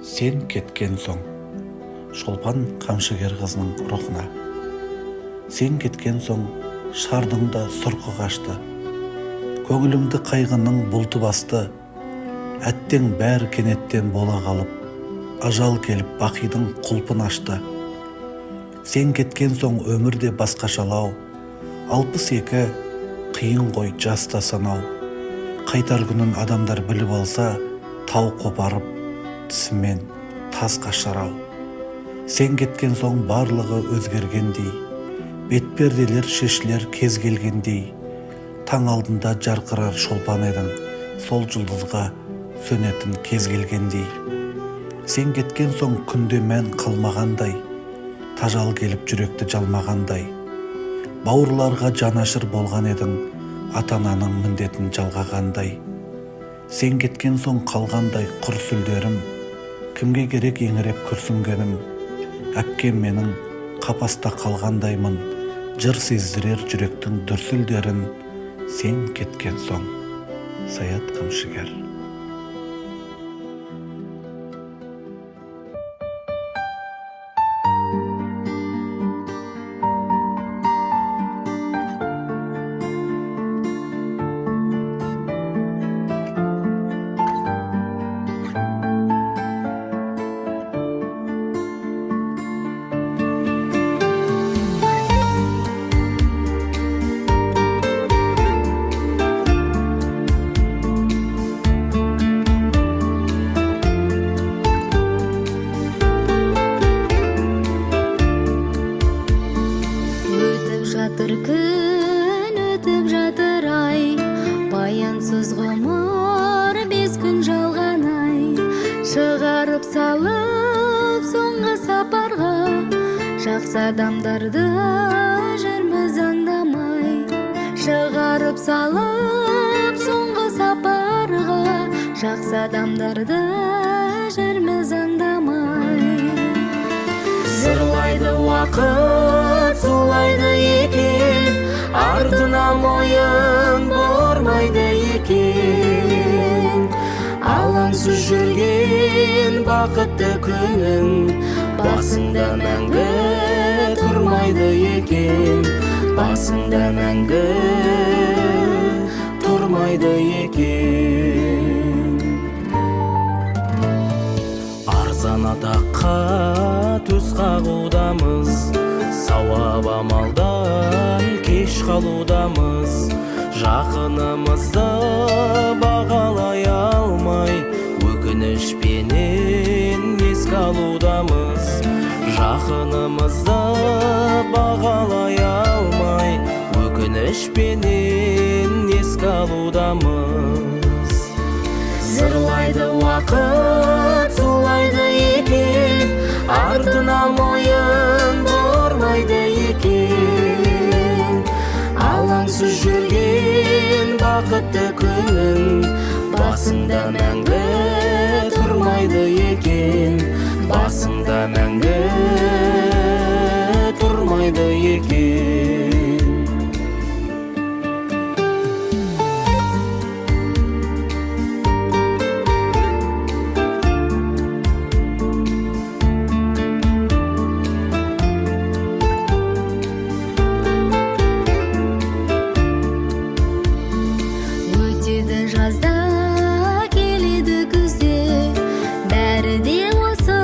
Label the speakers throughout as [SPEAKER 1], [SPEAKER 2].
[SPEAKER 1] Сен кеткен соң Шолпан Қамшыгер-қызының рухына. Сен кеткен соң шардың да сұрқы қашты, көңілімді қайғының бұлты басты. Әттең бәрі кенеттен бола қалып, ажал келіп бақидың құлпын ашты. Сен кеткен соң өмірде басқашалау, 62 қиын ғой жаста санау. Қайтар күнін адамдар біліп алса, тау қопарып тісімен тас қашарау. Сен кеткен соң барлығы өзгергендей, бетперделер шешілер кез келгендей. Таң алдында жарқырар шолпан едің, сол жұлдызға сөнетін кез келгендей. Сен кеткен соң күнде мән қалмағандай, тажал келіп жүректі жалмағандай. Бауырларға жанашыр болған едің, ата-ананың міндетін жалғағандай. Сен кеткен соң қалғандай құр сүлдерім, кімге керек еңіреп күрсінгенім. Әпкем менің қапаста қалғандаймын, жыр сездірер жүректің дүрсілдерін. Сен кеткен соң. Саят Қамшыгер.
[SPEAKER 2] Күн өтіп жатыр ай, баянсыз ғұмыр 5 күн жалған ай. Шығарып салып соңғы сапарға, жақсы адамдарды жүрміз аңдамай. Шығарып салып соңғы сапарға, жақсы адамдарды жүрміз аңдамай.
[SPEAKER 3] Зырлайды уақыт, зулайды екен, артына мойын бұрмайды екен. Алаңсыз жүрген бақытты күнің, басыңда мәңгі тұрмайды екен. Басыңда мәңгі тұрмайды екен. Арзан атаққа төс қағудамыз, сауап амалдан кеш қалудамыз. Жақынымызды бағалай алмай, өкінішпенен еске алудамыз. Жақынымызды бағалай алмай, өкінішпенен еске алудамыз. Зырлайды уақыт, зулайды екен, артына мойын бұрмайды екен. Алаңсыз жүрген бақытты күнің, басыңда мәңгі тұрмайды екен. Басыңда мәңгі тұрмайды екен.
[SPEAKER 2] Жазда келеді күзде, бәрі де осы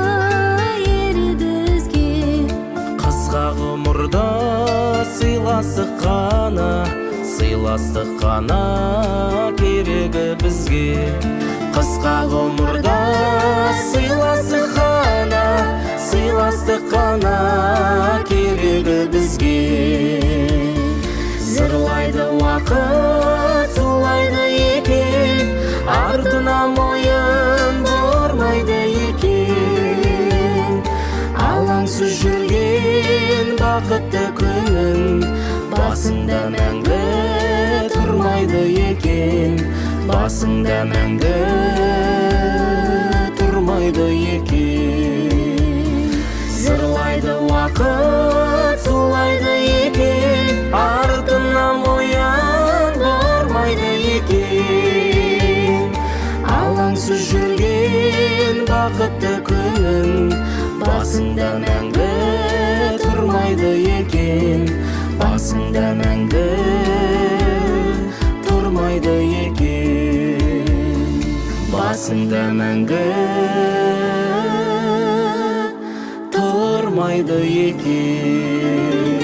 [SPEAKER 2] ереді өзге.
[SPEAKER 3] Қысқа ғұмырда сыйластық қана керегі бізге. Қысқа ғұмырда сыйластық қана керегі бізге. Зырлайды уақыт, зулайды екен, артына мойын бұрмайды екен. Алаңсыз жүрген бақытты күнің, басыңда мәңгі тұрмайды екен. Басыңда мәңгі тұрмайды екен. Зырлайды уақыт, зулайды екен, артына мойын бұрмайды екен. Алаңсыз жүрген бақытты күнің басыңда мәңгі тұрмайды екен, басыңда мәңгі тұрмайды екен, басыңда мәңгі тұрмайды екен.